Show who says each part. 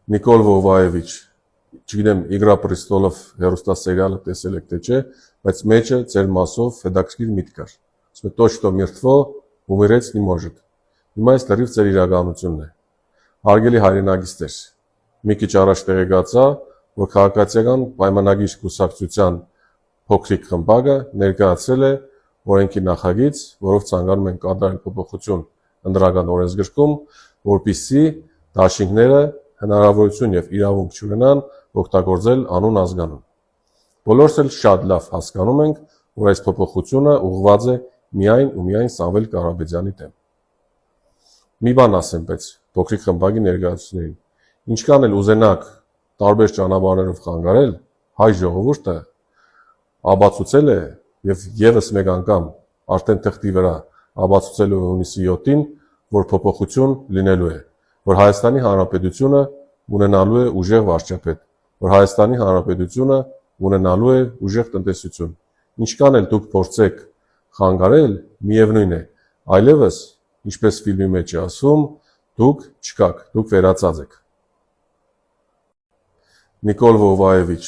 Speaker 1: Նիկոլ Վովայևիչ, չգիտեմ Իգրա պրեստոլով հերոստասերիալը տեսել եք թե չէ, բայց մեջը ձեր մասով հետաքրքիր միտք կար։ Ասում է «То, что мертво, умереть не может»։ Հիմա այս լրիվ ձեր իրականությունն է։ Հարգելի հայրենագիստեր, մի քիչ առաջ տեղեկացա, որ քաղաքացիական պայմանագիր կուսակցության փոքրիկ խմբակը ներկայացրել է օրենքի նախագիծ, որով ցանկանում են կատարել փոփոխություն ընդրական օրենսգրքում, որպեսզի դաշինքները հնարավորություն եւ իրավունք չունենան օգտագործել անուն ազգանուն։ Բոլորս էլ շատ լավ հասկանում ենք, որ այս փոփոխությունը ուղղված է միայն ու միայն Սամվել Կարապետյանի դեմ։ Մի բան ասեմ, բայց փոքրիկ խմբակի ներկայացուցիչներին, ինչքան էլ ուզենաք տարբեր ճանապարհներով խանգարել, հայ ժողովուրդը ապացուցել է եւ եւս մեկ անգամ արդեն թղթի վրա ապացուցել է հունիսի 7-ին, որ փոփոխություն լինելու է, որ Հայաստանի Հանրապետությունը ունենալու է ուժեղ վարչապետ, որ Հայաստանի Հանրապետությունը ունենալու է ուժեղ տնտեսություն։ Ինչքան էլ դուք փորձեք խանգարել, միևնույն է, այլևս, ինչպես ֆիլմի մեջ է ասում, դուք չկաք, դուք վերացած եք։ Նիկոլ Վովայևիչ